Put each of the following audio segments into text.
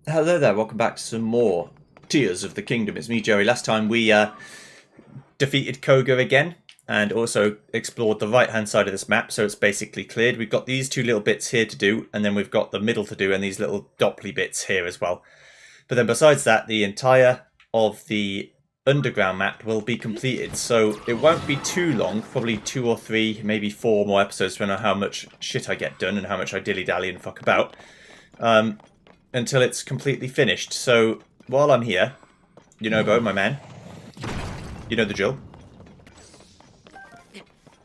Hello there, welcome back to some more Tears of the Kingdom. It's me, Joey. Last time we defeated Koga again and also explored the right-hand side of this map, so it's basically cleared. We've got these two little bits here to do, and then we've got the middle to do, and these little dopply bits here as well. But then besides that, the entire of the underground map will be completed, so it won't be too long, probably 2 or 3, maybe 4 more episodes, depending on how much shit I get done and how much I dilly-dally and fuck about. Until it's completely finished. So while I'm here, you know, Bo, my man, you know the drill.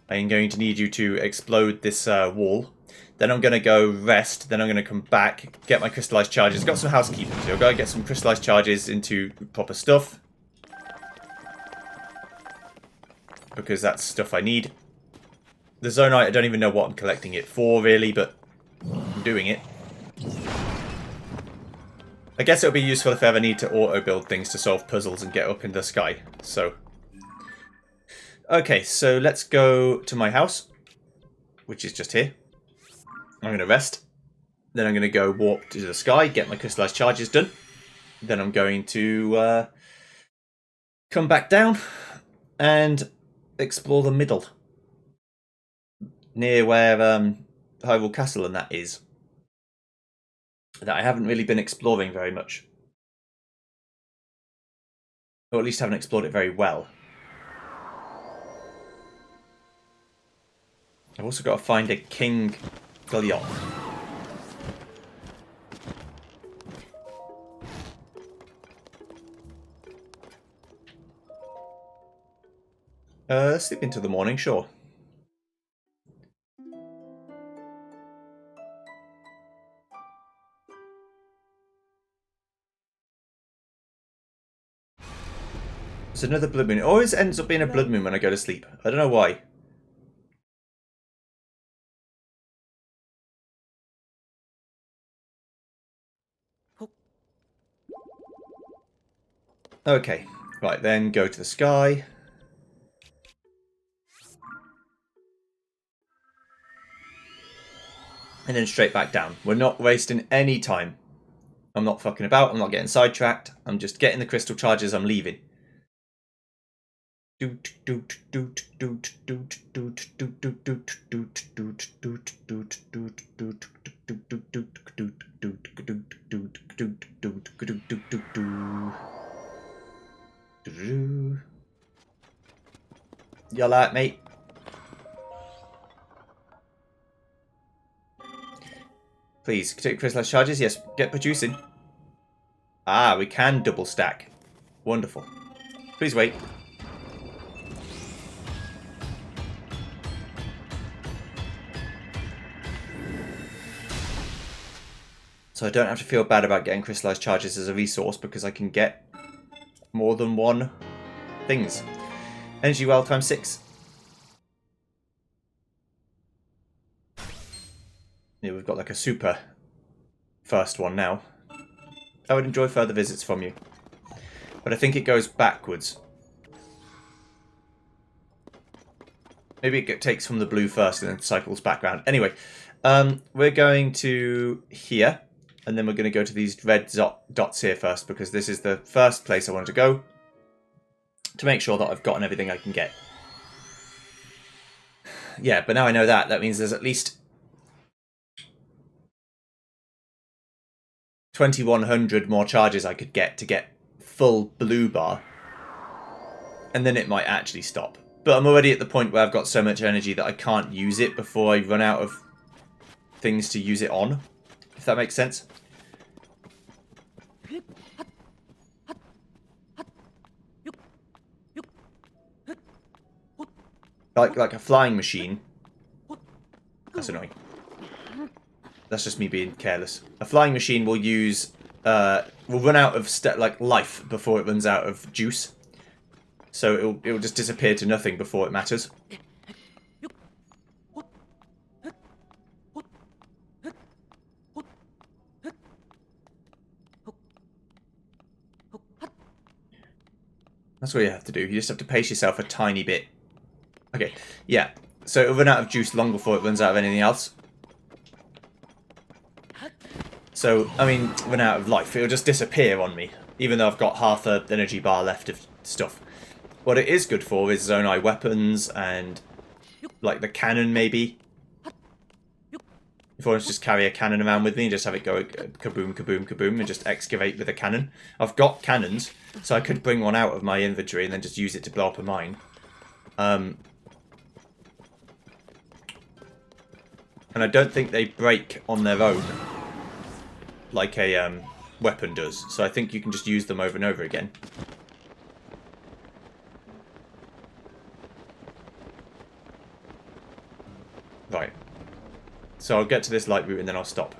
I'm going to need you to explode this wall. Then I'm going to go rest. Then I'm going to come back, get my crystallized charges. Got some housekeeping to do. I've got to get some crystallized charges into proper stuff, because that's stuff I need. The Zonite, I don't even know what I'm collecting it for, really, but I'm doing it. I guess it'll be useful if I ever need to auto-build things to solve puzzles and get up in the sky. So, okay, so let's go to my house, which is just here. I'm going to rest. Then I'm going to go warp to the sky, get my crystallized charges done. Then I'm going to come back down and explore the middle, near where Hyrule Castle and that is. That I haven't really been exploring very much. Or at least haven't explored it very well. I've also got to find a King Gullion. Sleep into the morning, sure. It's another blood moon. It always ends up being a blood moon when I go to sleep. I don't know why. Okay, right, then go to the sky. And then straight back down. We're not wasting any time. I'm not fucking about, I'm not getting sidetracked. I'm just getting the crystal charges, I'm leaving. You alright, mate? Please, take crystallized charges. Yes, get producing. Ah, we can double stack. Wonderful. Please wait. So I don't have to feel bad about getting crystallized charges as a resource, because I can get more than one things. Energy well times 6. Yeah, we've got like a super first one now. I would enjoy further visits from you. But I think it goes backwards. Maybe it takes from the blue first and then cycles back round. Anyway, we're going to here. And then we're going to go to these red dots here first, because this is the first place I wanted to go, to make sure that I've gotten everything I can get. Yeah, but now I know that, that means there's at least 2100 more charges I could get to get full blue bar. And then it might actually stop. But I'm already at the point where I've got so much energy that I can't use it before I run out of things to use it on. If that makes sense. Like a flying machine. That's annoying. That's just me being careless. A flying machine will use will run out of life before it runs out of juice. So it'll just disappear to nothing before it matters. That's what you have to do. You just have to pace yourself a tiny bit. Okay, yeah. So it'll run out of juice long before it runs out of anything else. So, I mean, run out of life. It'll just disappear on me, even though I've got half an energy bar left of stuff. What it is good for is Zonai weapons and, like, the cannon, maybe. If I want to just carry a cannon around with me and just have it go kaboom, kaboom, kaboom, and just excavate with a cannon. I've got cannons, so I could bring one out of my inventory and then just use it to blow up a mine. And I don't think they break on their own like a weapon does. So I think you can just use them over and over again. Right. So I'll get to this light route and then I'll stop.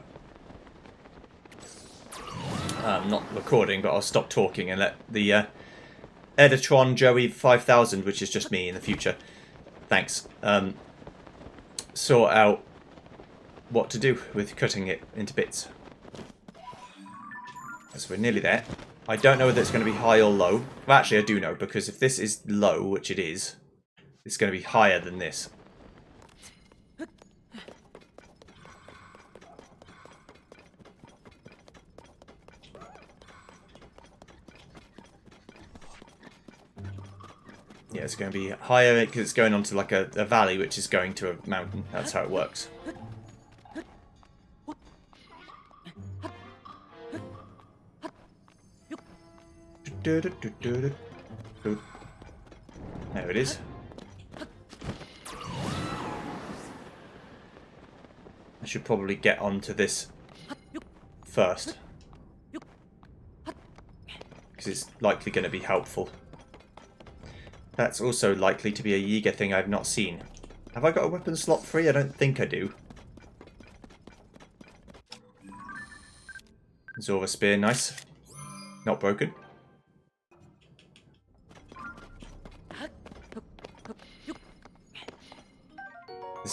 Not recording, but I'll stop talking and let the Editron Joey 5000, which is just me in the future, thanks, sort out what to do with cutting it into bits. So we're nearly there. I don't know whether it's going to be high or low. Well, actually, I do know, because if this is low, which it is, it's going to be higher than this. Yeah, it's going to be higher because it's going onto like a valley, which is going to a mountain. That's how it works. There it is. I should probably get onto this first, because it's likely going to be helpful. That's also likely to be a Yiga thing I've not seen. Have I got a weapon slot free? I don't think I do. Zorva Spear, nice. Not broken.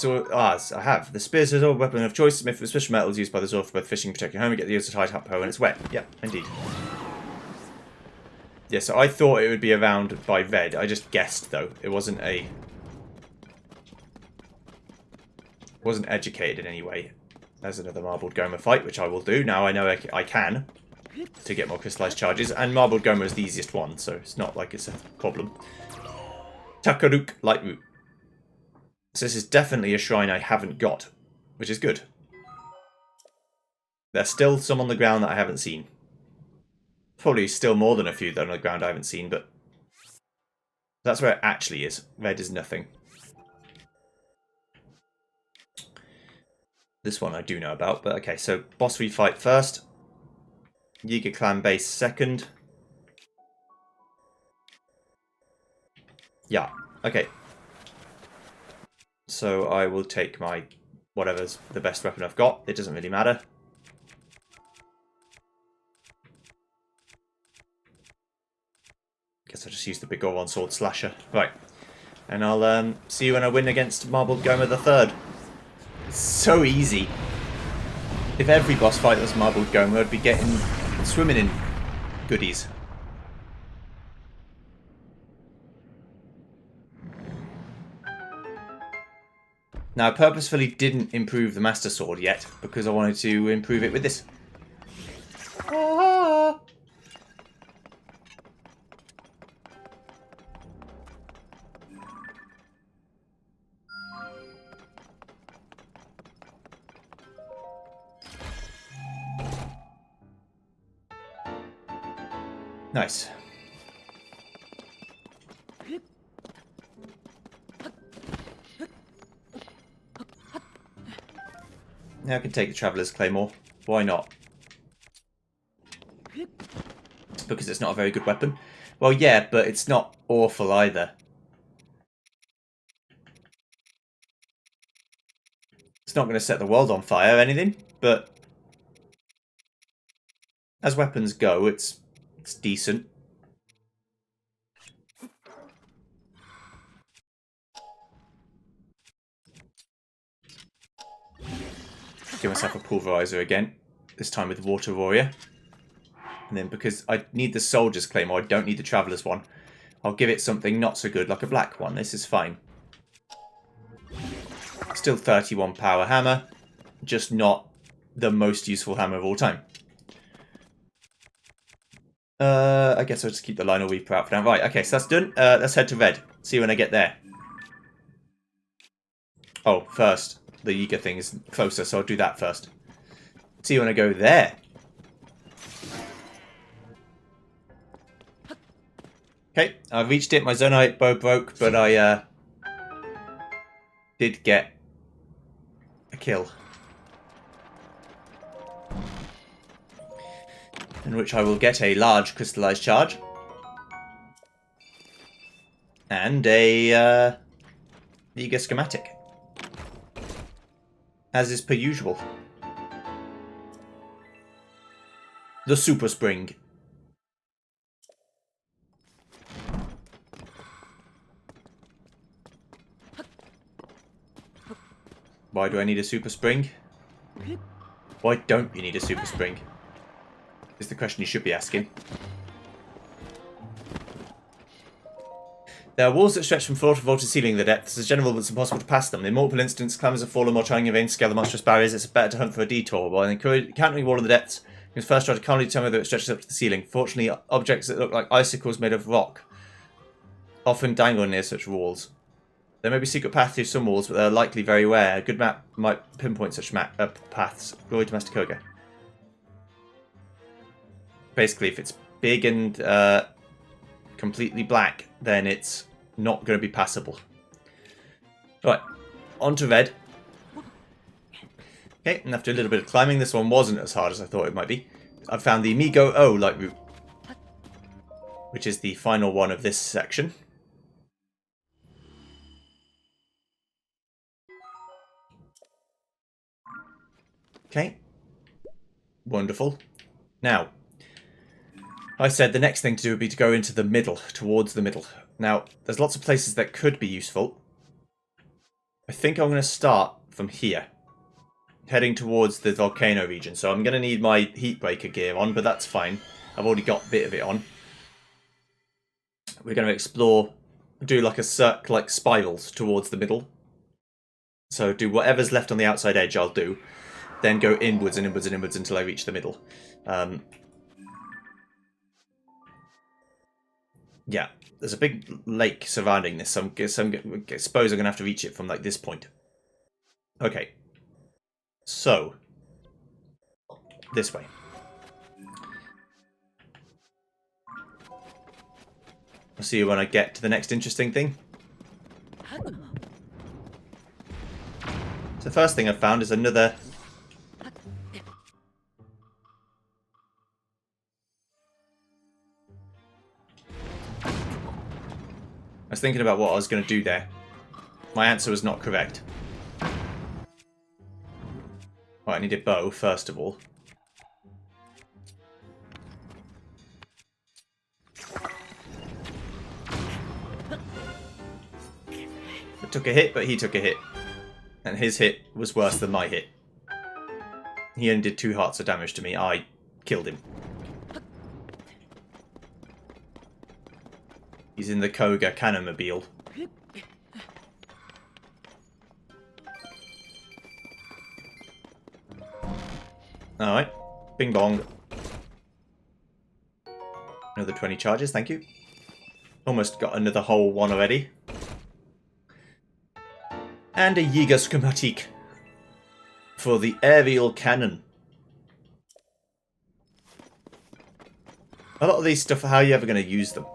I have. The spear is a weapon of choice. Smith with special metals used by the Zorva for both fishing and protecting home. You get the use of tight up hoe when it's wet. Yeah, indeed. Yeah, so I thought it would be around by red. I just guessed, though. It wasn't educated in any way. There's another Marbled Goma fight, which I will do. Now I know I can, to get more crystallized charges. And Marbled Goma is the easiest one, so it's not like it's a problem. Takaruk Light Root. So this is definitely a shrine I haven't got, which is good. There's still some on the ground that I haven't seen. Probably still more than a few that are on the ground I haven't seen, but that's where it actually is. Red is nothing. This one I do know about, but okay, so boss we fight first. Yiga clan base second. Yeah, okay. So I will take my whatever's the best weapon I've got. It doesn't really matter. Guess I'll just use the big Goron Sword Slasher. Right. And I'll see you when I win against Marbled Goma the Third. It's so easy. If every boss fight was Marbled Goma, I'd be swimming in goodies. Now, I purposefully didn't improve the Master Sword yet, because I wanted to improve it with this. Ah! Nice. Now I can take the Traveller's Claymore. Why not? Because it's not a very good weapon. Well, yeah, but it's not awful either. It's not going to set the world on fire or anything, but as weapons go, it's decent. Give myself a pulverizer again, this time with Water Warrior. And then because I need the Soldier's Claymore, I don't need the Traveller's one, I'll give it something not so good like a black one. This is fine. Still 31 power hammer, just not the most useful hammer of all time. I guess I'll just keep the Lionel Weeper out for now. Right, okay, so that's done. Let's head to red. See you when I get there. Oh, first, the Yiga thing is closer, so I'll do that first. See you when I go there. Okay, I reached it. My Zonite bow broke, but I did get a kill. In which I will get a large crystallized charge. And a Yiga schematic. As is per usual. The Super Spring. Why do I need a Super Spring? Why don't you need a Super Spring? Is the question you should be asking. There are walls that stretch from floor to vault to ceiling in the depths. As general, it's impossible to pass them. In multiple instances, climbers have fallen while trying in vain to scale the monstrous barriers. It's better to hunt for a detour. While encountering a wall in the depths, you must first try to calmly determine whether it stretches up to the ceiling. Fortunately, objects that look like icicles made of rock often dangle near such walls. There may be secret paths through some walls, but they're likely very rare. A good map might pinpoint such paths. Glory to Master Koga. Basically, if it's big and completely black, then it's not going to be passable. Right, on to red. Okay, and after a little bit of climbing, this one wasn't as hard as I thought it might be. I found the Mi-Go O light route, which is the final one of this section. Okay, wonderful. Now, I said the next thing to do would be to go into the middle, towards the middle. Now, there's lots of places that could be useful. I think I'm going to start from here, heading towards the volcano region. So I'm going to need my Heatbreaker gear on, but that's fine. I've already got a bit of it on. We're going to explore, do like a circle, like spirals towards the middle. So do whatever's left on the outside edge, I'll do. Then go inwards and inwards and inwards until I reach the middle. Yeah, there's a big lake surrounding this, so I suppose I'm going to have to reach it from like this point. Okay. So, this way. I'll see you when I get to the next interesting thing. So the first thing I've found is another... I was thinking about what I was going to do there. My answer was not correct. Right, I need a bow, first of all. I took a hit, but he took a hit. And his hit was worse than my hit. He only did 2 hearts of damage to me. I killed him. He's in the Koga Cannonmobile. Alright. Bing bong. Another 20 charges, thank you. Almost got another whole one already. And a Yiga schematic for the aerial cannon. A lot of these stuff, how are you ever going to use them?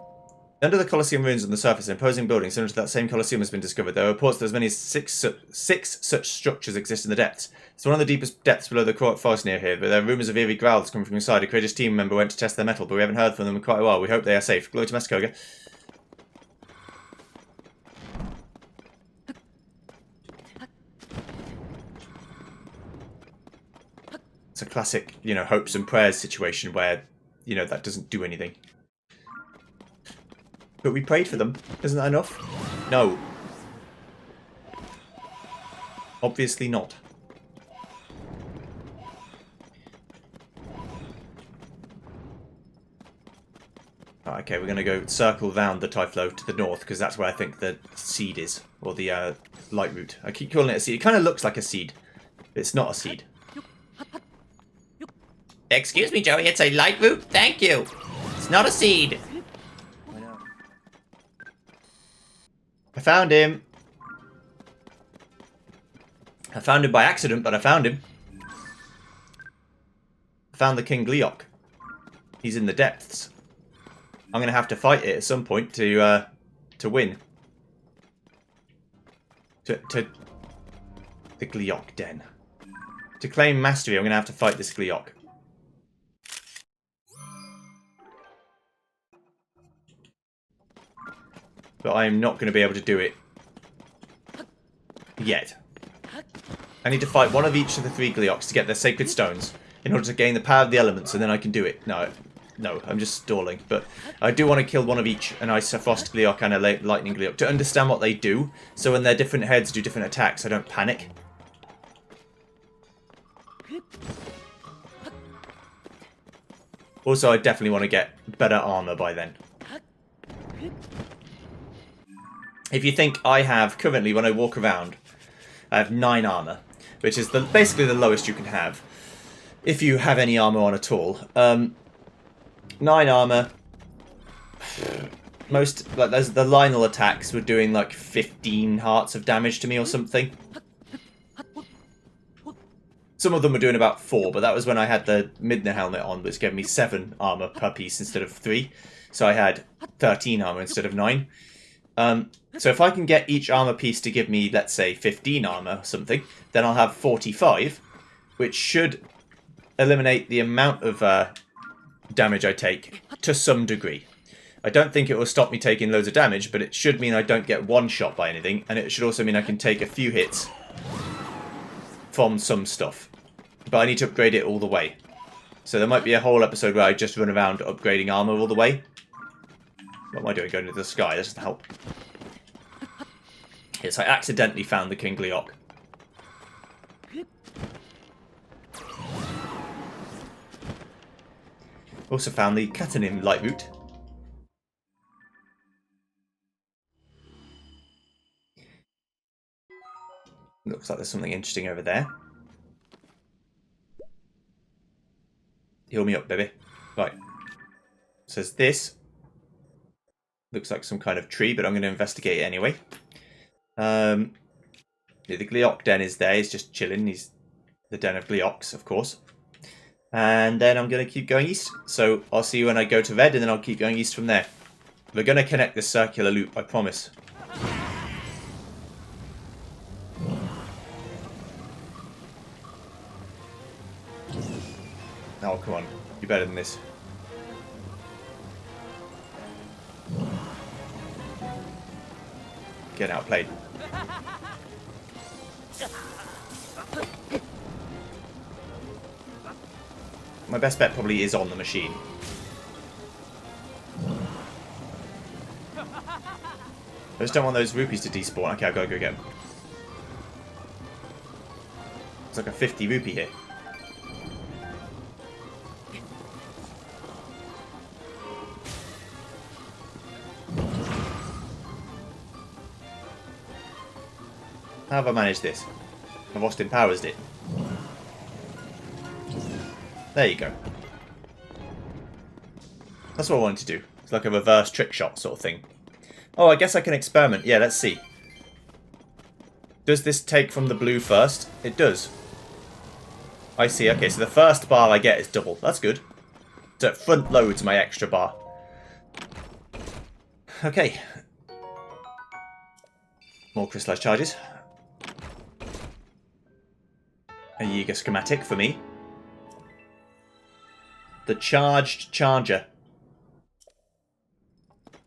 Under the Colosseum ruins on the surface, an imposing building similar to that same Colosseum has been discovered. There are reports that as many as six such structures exist in the depths. It's one of the deepest depths below the Croat Forest near here, but there are rumours of eerie growls coming from inside. A courageous team member went to test their metal, but we haven't heard from them in quite a while. We hope they are safe. Glory to Master Koga. It's a classic, you know, hopes and prayers situation where, you know, that doesn't do anything. But we prayed for them. Isn't that enough? No. Obviously not. Okay, we're going to go circle round the Typhlo to the north, because that's where I think the seed is. Or the light root. I keep calling it a seed. It kind of looks like a seed. But it's not a seed. Excuse me, Joey, it's a light root? Thank you. It's not a seed. I know. I found him. I found him by accident, but I found him. I found the King Gleeok. He's in the depths. I'm gonna have to fight it at some point to win. To the Gleeok Den. To claim mastery, I'm gonna have to fight this Gleeok. But I am not going to be able to do it yet. I need to fight one of each of the 3 Gleeoks to get their sacred stones in order to gain the power of the elements, and then I can do it. No, I'm just stalling. But I do want to kill one of each, an Ice Frost Gleeok and a Lightning Gleeok, to understand what they do, so when their different heads do different attacks, I don't panic. Also, I definitely want to get better armor by then. If you think I have, currently, when I walk around, I have 9 armor, which is basically the lowest you can have, if you have any armor on at all. 9 armor. Most, like, the Lionel attacks were doing like 15 hearts of damage to me or something. Some of them were doing about 4, but that was when I had the Midna helmet on, which gave me 7 armor per piece instead of 3. So I had 13 armor instead of 9. So if I can get each armor piece to give me, let's say, 15 armor or something, then I'll have 45, which should eliminate the amount of damage I take to some degree. I don't think it will stop me taking loads of damage, but it should mean I don't get one shot by anything, and it should also mean I can take a few hits from some stuff. But I need to upgrade it all the way. So there might be a whole episode where I just run around upgrading armor all the way. What am I doing? Going into the sky? That doesn't help. Yes, I accidentally found the King Gleeok. Also found the Katanim light root. Looks like there's something interesting over there. Heal me up, baby. Right. Says this. Looks like some kind of tree, but I'm going to investigate it anyway. The Gleeok den is there. He's just chilling. He's the den of Gleeoks, of course. And then I'm going to keep going east. So I'll see you when I go to red, and then I'll keep going east from there. We're going to connect this circular loop, I promise. Oh, come on. You're better than this. Get outplayed. My best bet probably is on the machine. I just don't want those rupees to despawn. Okay, I've got to go get them. It's like a 50 rupee hit. How have I managed this? I've Austin Powers it. There you go. That's what I wanted to do. It's like a reverse trick shot sort of thing. Oh, I guess I can experiment. Yeah, let's see. Does this take from the blue first? It does. I see. Okay, so the first bar I get is double. That's good. So it front loads my extra bar. Okay. More crystallized charges. A Yiga schematic for me. The charged charger.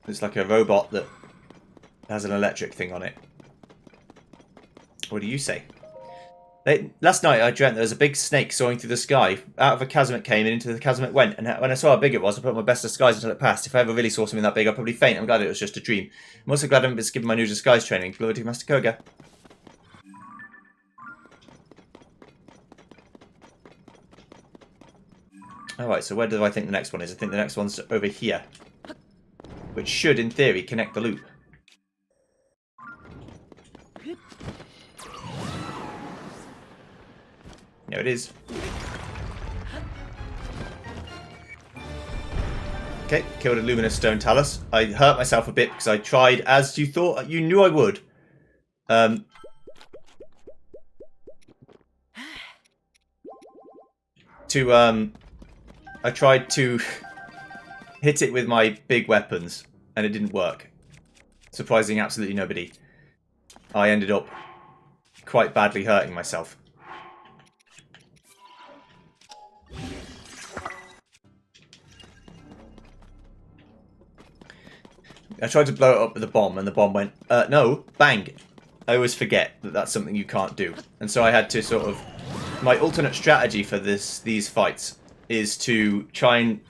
It's like a robot that has an electric thing on it. What do you say? Last night I dreamt there was a big snake soaring through the sky. Out of a chasm it came and into the chasm it went. And when I saw how big it was, I put on my best disguise until it passed. If I ever really saw something that big, I'd probably faint. I'm glad it was just a dream. I'm also glad I haven't been skipping my new disguise training. Glory to Master Koga. Alright, so where do I think the next one is? I think the next one's over here. Which should, in theory, connect the loop. There it is. Okay, killed a Luminous Stone Talus. I hurt myself a bit because I tried, as you thought, you knew I would. I tried to hit it with my big weapons, and it didn't work. Surprising absolutely nobody. I ended up quite badly hurting myself. I tried to blow it up with a bomb, and the bomb went, no, bang. I always forget that that's something you can't do. And so I had to sort of... My alternate strategy for these fights is to try and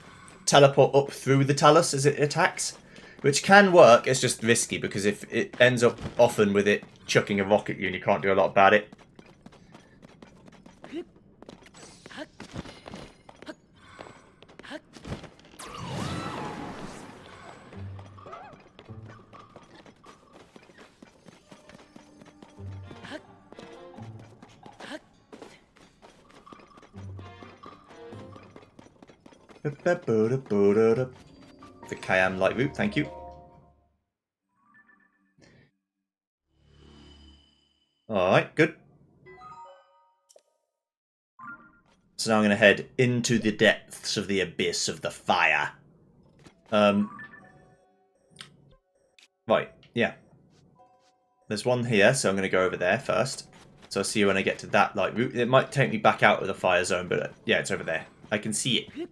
teleport up through the Talus as it attacks. Which can work, it's just risky, because if it ends up often with it chucking a rocket at you and you can't do a lot about it. The Kayam light route, thank you. Alright, good. So now I'm going to head into the depths of the abyss of the fire. Right, yeah. There's one here, so I'm going to go over there first. So I'll see you when I get to that light route. It might take me back out of the fire zone, but yeah, it's over there. I can see it.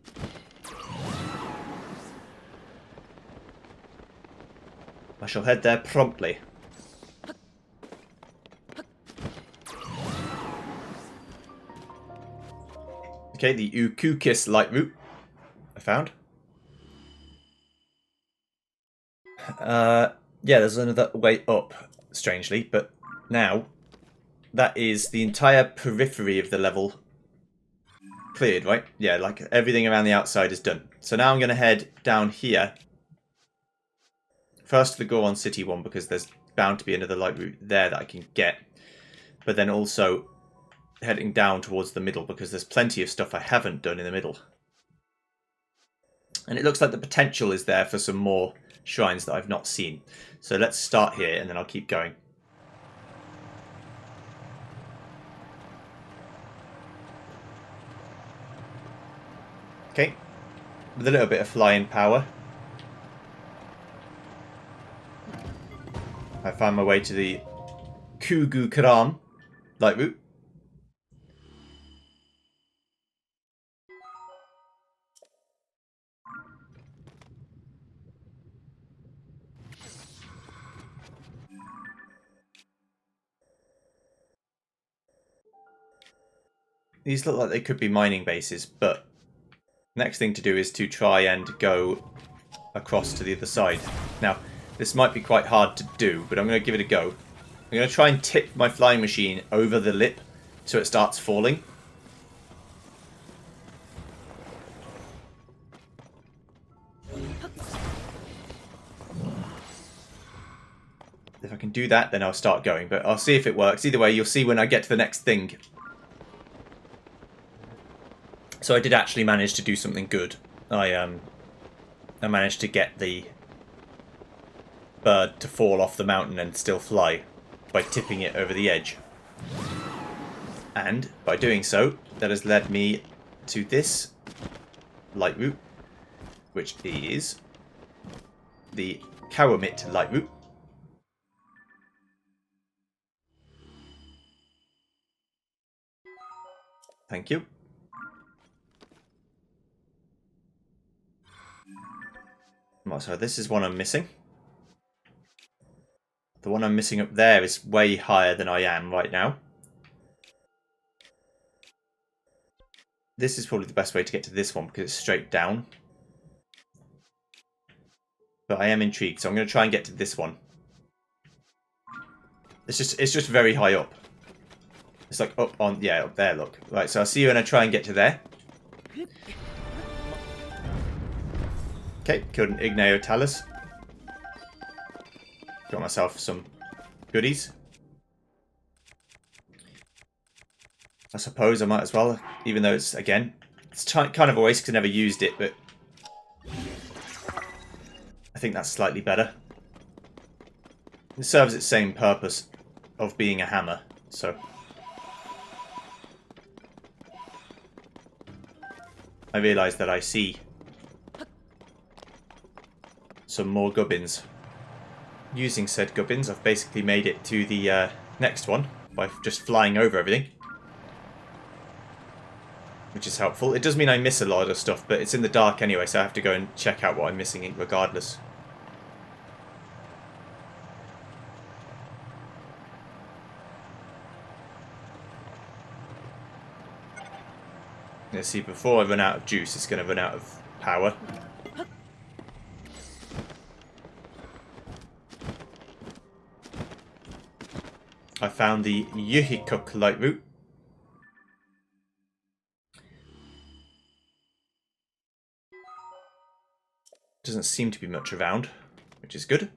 I shall head there promptly. Okay, the Ukukis light route I found. Yeah, there's another way up, strangely, but now that is the entire periphery of the level cleared, right? Yeah, like everything around the outside is done. So now I'm going to head down here. First to the Goron City one, because there's bound to be another light route there that I can get. But then also heading down towards the middle, because there's plenty of stuff I haven't done in the middle. And it looks like the potential is there for some more shrines that I've not seen. So let's start here, and then I'll keep going. Okay, with a little bit of flying power, I found my way to the Kugu Karam light route. These look like they could be mining bases, but next thing to do is to try and go across to the other side. Now, this might be quite hard to do, but I'm going to give it a go. I'm going to try and tip my flying machine over the lip so it starts falling. If I can do that, then I'll start going, but I'll see if it works. Either way, you'll see when I get to the next thing. So I did actually manage to do something good. I managed to get the bird to fall off the mountain and still fly by tipping it over the edge. And by doing so, that has led me to this light route, which is the Kawamit light route. Thank you. So this is one I'm missing. The one I'm missing up there is way higher than I am right now. This is probably the best way to get to this one because it's straight down. But I am intrigued, so I'm going to try and get to this one. It's just very high up. It's like up on, yeah, up there, look. Right, so I'll see you when I try and get to there. Okay, killed an Igneo Talus. Got myself some goodies. I suppose I might as well, even though it's, again, it's kind of a waste because I never used it, but think that's slightly better. It serves its same purpose of being a hammer, so... I realise that I see some more gubbins. Using said gubbins, I've basically made it to the next one by just flying over everything, which is helpful. It does mean I miss a lot of stuff, but it's in the dark anyway, so I have to go and check out what I'm missing regardless. Yeah, see, before I run out of juice, it's going to run out of power. I found the Yuhikuk light root. Doesn't seem to be much around, which is good.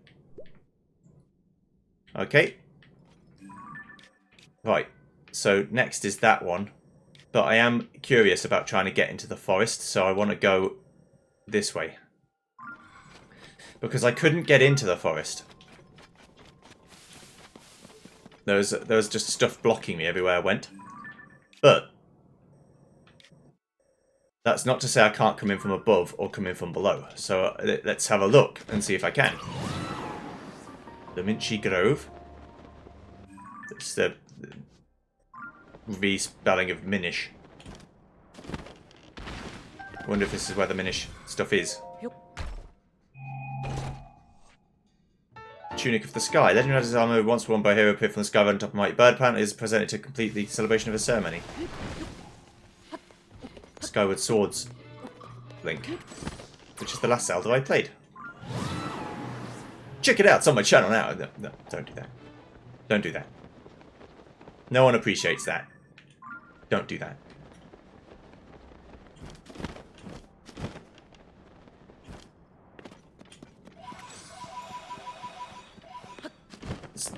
Okay. Right, so next is that one. But I am curious about trying to get into the forest, so I want to go this way. Because I couldn't get into the forest. There was just stuff blocking me everywhere I went. But that's not to say I can't come in from above or come in from below. So let's have a look and see if I can. The Minchi Grove. It's the respelling of Minish. I wonder if this is where the Minish stuff is. Tunic of the Sky. Legendary Knights' armor once worn by a hero appeared from the sky on top of a mighty bird plant is presented to complete the celebration of a ceremony. Skyward Swords link, which is the last Zelda I played. Check it out, it's on my channel now. No, don't do that. Don't do that. No one appreciates that. Don't do that.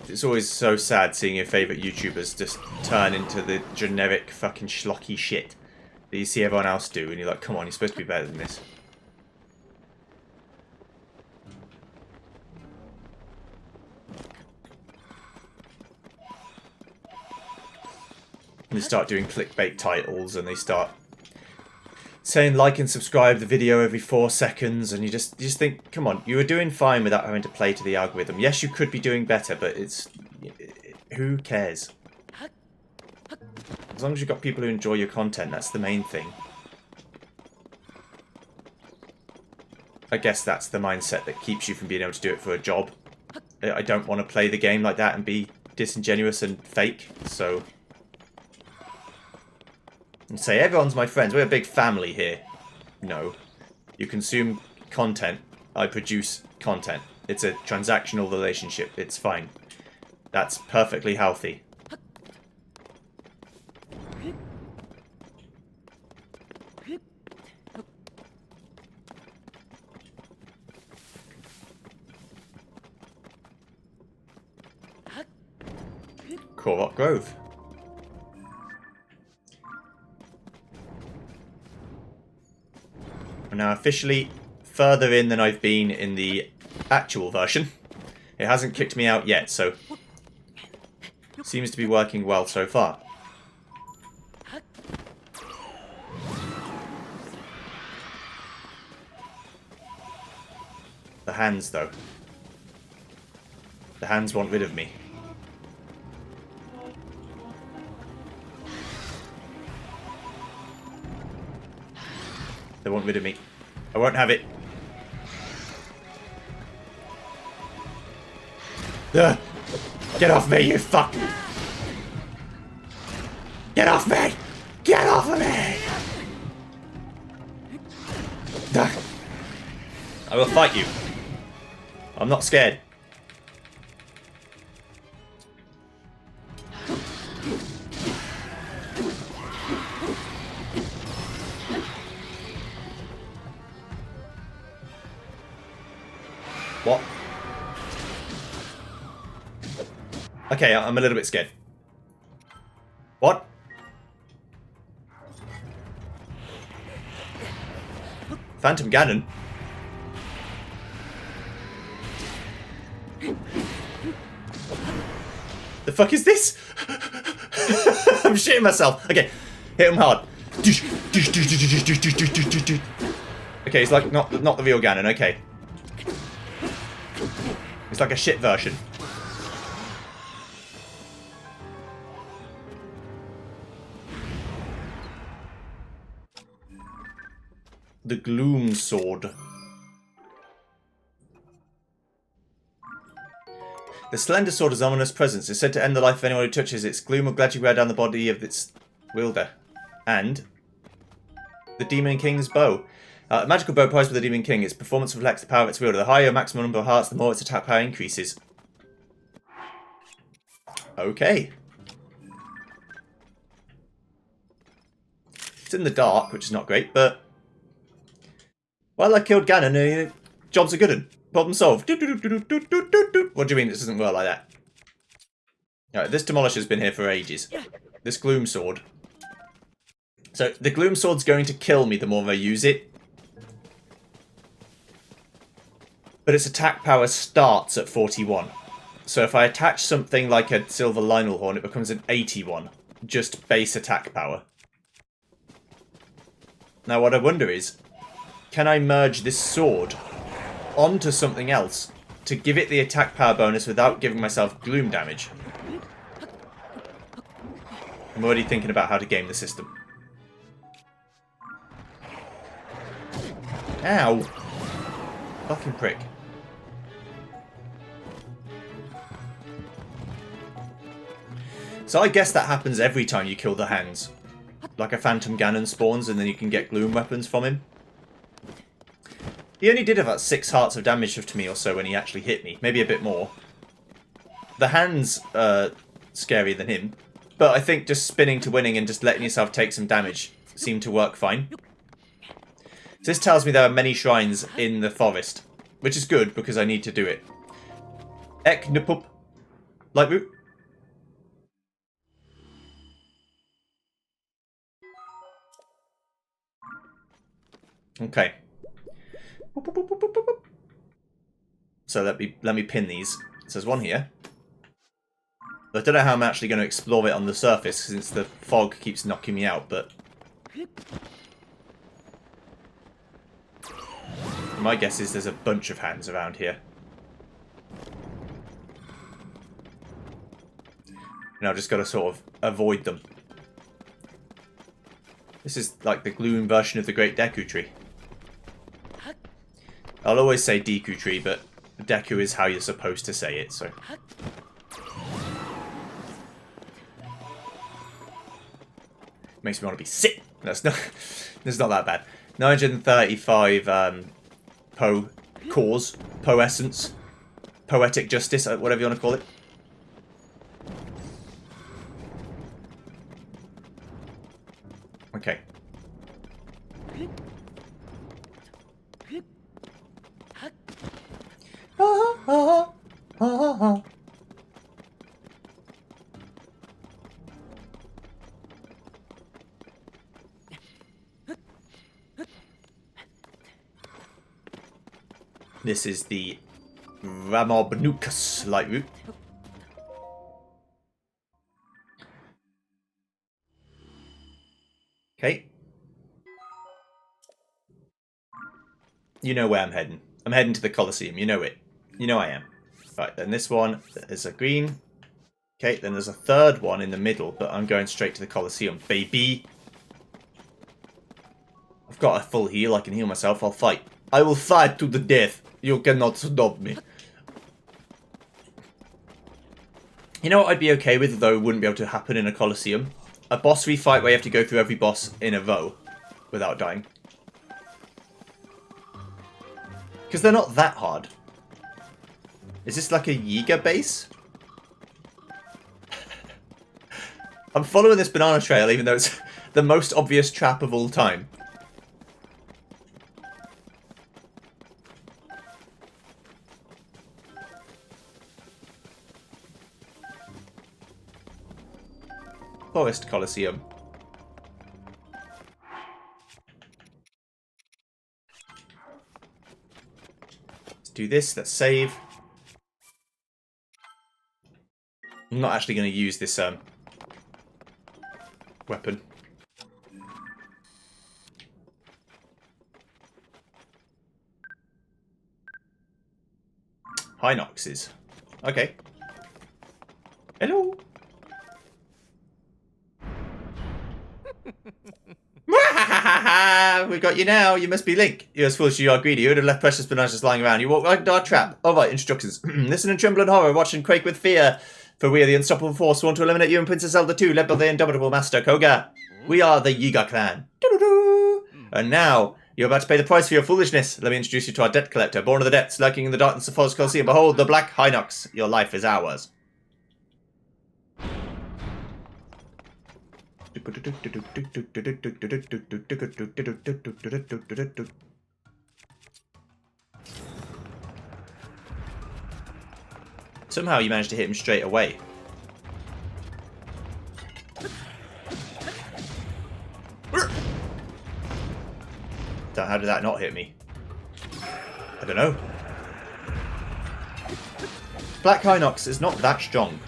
It's always so sad seeing your favourite YouTubers just turn into the generic fucking schlocky shit that you see everyone else do, and you're like, come on, you're supposed to be better than this. And they start doing clickbait titles, and they start saying like and subscribe the video every 4 seconds, and you just think, come on, you were doing fine without having to play to the algorithm. Yes, you could be doing better, but who cares? As long as you've got people who enjoy your content, that's the main thing. I guess that's the mindset that keeps you from being able to do it for a job. I don't want to play the game like that and be disingenuous and fake, so... And say, everyone's my friends, we're a big family here. No. You consume content, I produce content. It's a transactional relationship, it's fine. That's perfectly healthy. Korok Grove. I'm now officially further in than I've been in the actual version. It hasn't kicked me out yet, so seems to be working well so far. The hands, though. The hands want rid of me. They want rid of me. I won't have it. Ugh. Get off me, you fuck! Get off me! Get off of me! Ugh. I will fight you. I'm not scared. What? Okay, I'm a little bit scared. What? Phantom Ganon? The fuck is this? I'm shitting myself. Okay, hit him hard. Okay, it's like not the real Ganon. Okay, it's like a shit version. The Gloom Sword. The Slender Sword's ominous presence is said to end the life of anyone who touches its gloom will gradually wear down the body of its wielder. And the Demon King's bow. A magical bow prized with the Demon King. Its performance reflects the power of its wielder. The higher maximum number of hearts, the more its attack power increases. Okay. It's in the dark, which is not great, but... Well, I killed Ganon. Job's a good one. Problem solved. What do you mean it doesn't work like that? Alright, this Demolisher's been here for ages. This Gloom Sword. So, the Gloom Sword's going to kill me the more I use it. But its attack power starts at 41. So if I attach something like a Silver Lynel Horn, it becomes an 81. Just base attack power. Now what I wonder is, can I merge this sword onto something else to give it the attack power bonus without giving myself gloom damage? I'm already thinking about how to game the system. Ow! Fucking prick. So I guess that happens every time you kill the hands. Like a Phantom Ganon spawns and then you can get gloom weapons from him. He only did about 6 hearts of damage to me or so when he actually hit me. Maybe a bit more. The hands are scarier than him. But I think just spinning to winning and just letting yourself take some damage seemed to work fine. So this tells me there are many shrines in the forest. Which is good because I need to do it. Ek Nupup. Light root. Okay. So let me pin these. So there's one here. I don't know how I'm actually going to explore it on the surface since the fog keeps knocking me out, but... My guess is there's a bunch of hands around here. And I've just got to sort of avoid them. This is like the gloom version of the Great Deku Tree. I'll always say Deku Tree, but Deku is how you're supposed to say it, so... Makes me want to be sick. That's not that bad. 935 Poe Essence, Poetic Justice, whatever you want to call it. Okay. This is the Ramobnucus light root. Okay. You know where I'm heading. I'm heading to the Colosseum. You know it. You know I am. Right, then this one is a green. Okay, then there's a third one in the middle, but I'm going straight to the Colosseum, baby. I've got a full heal. I can heal myself. I'll fight. I will fight to the death. You cannot stop me. You know what I'd be okay with, though it wouldn't be able to happen in a Colosseum? A boss refight where you have to go through every boss in a row without dying. Because they're not that hard. Is this like a Yiga base? I'm following this banana trail even though it's the most obvious trap of all time. Forest Colosseum. Let's do this, let's save. I'm not actually going to use this weapon. Hinoxes. Okay. Hello. We got you now. You must be Link. You're as foolish as you are greedy. You would have left precious bananas lying around. You walk right into our trap. All right, instructions. Listen and tremble in horror. Watch and quake with fear. For we are the unstoppable force sworn to eliminate you and Princess Zelda 2, led by the indomitable Master Koga. We are the Yiga clan. And now, you're about to pay the price for your foolishness. Let me introduce you to our debt collector, born of the depths, lurking in the darkness of Forest Coliseum. Behold, the Black Hinox. Your life is ours. Somehow you managed to hit him straight away. How did that not hit me? I don't know. Black Hinox is not that strong.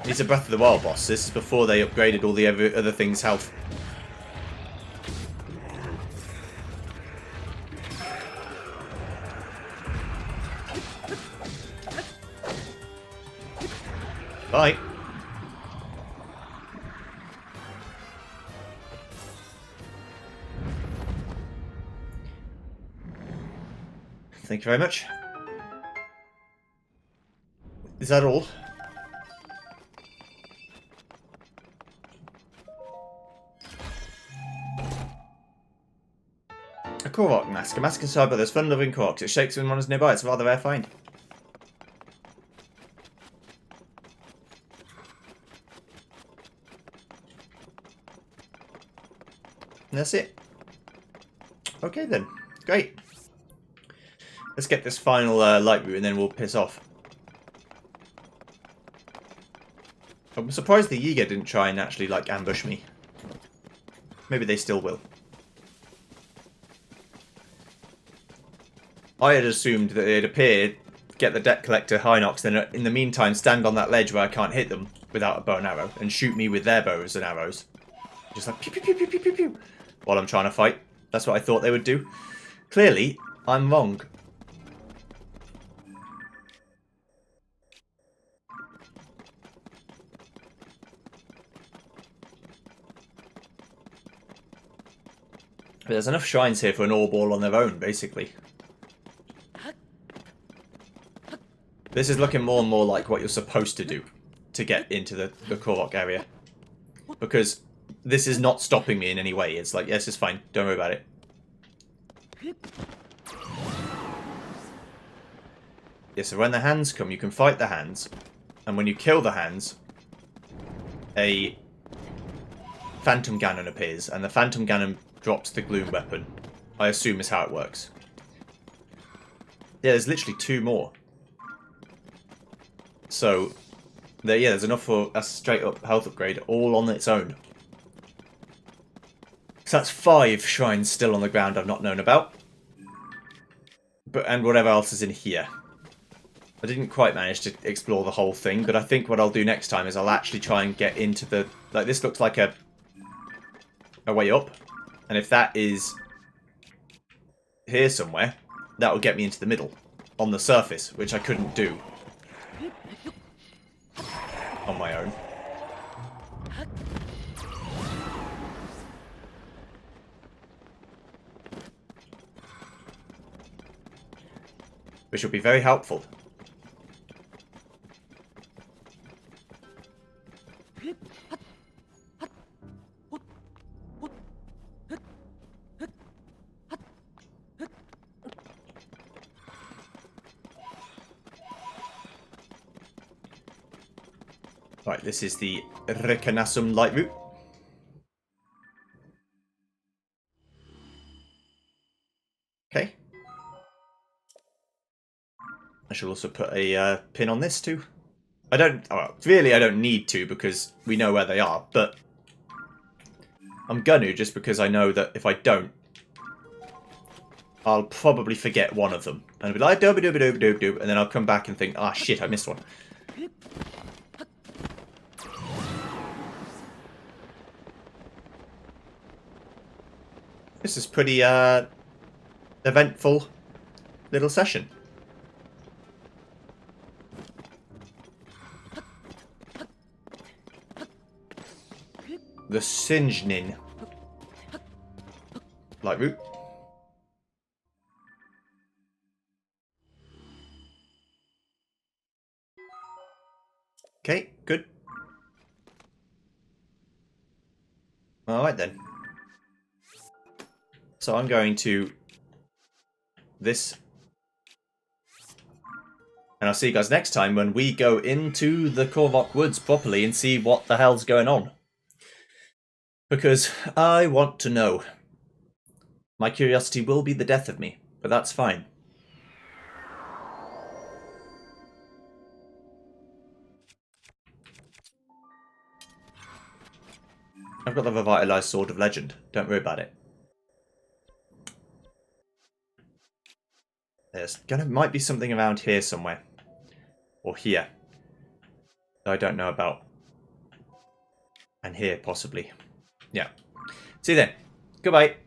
He's a Breath of the Wild boss. This is before they upgraded all the other things' health. Bye. Thank you very much. Is that all? A Korok mask. A mask inside by those fun-loving Koroks. It shakes when one is nearby. It's a rather rare find. And that's it. Okay then. Great. Let's get this final light route and then we'll piss off. I'm surprised the Yiga didn't try and actually like ambush me. Maybe they still will. I had assumed that they'd appear, get the debt collector Hinox, then in the meantime stand on that ledge where I can't hit them without a bow and arrow and shoot me with their bows and arrows. Just like pew pew pew pew pew pew pew while I'm trying to fight. That's what I thought they would do. Clearly, I'm wrong. But there's enough shrines here for an orb all on their own, basically. This is looking more and more like what you're supposed to do to get into the Korok area. Because this is not stopping me in any way. It's like, yes, it's fine. Don't worry about it. Yeah, so when the hands come, you can fight the hands. And when you kill the hands, a Phantom Ganon appears. And the Phantom Ganon drops the Gloom weapon. I assume is how it works. Yeah, there's literally 2 more. So, there's enough for a straight up health upgrade all on its own. So that's 5 shrines still on the ground I've not known about. And whatever else is in here. I didn't quite manage to explore the whole thing, but I think what I'll do next time is I'll actually try and get into the... Like, this looks like a way up. And if that is here somewhere, that will get me into the middle, on the surface, which I couldn't do on my own. Which will be very helpful. Right, this is the Rekanasum light route. Okay. I shall also put a pin on this too. I don't need to because we know where they are, but I'm gonna just because I know that if I don't, I'll probably forget one of them. And I'll be like, dooba dooba dooba dooba dooba, and then I'll come back and think, ah shit, I missed one. this is pretty eventful little session. The Sinjnin. Light root. Okay, good. Alright then. So I'm going to this. And I'll see you guys next time when we go into the Korvock Woods properly and see what the hell's going on. Because I want to know. My curiosity will be the death of me, but that's fine. I've got the revitalized Sword of Legend. Don't worry about it. There's might be something around here somewhere. Or here. That I don't know about. And here, possibly. Yeah. See you then. Goodbye.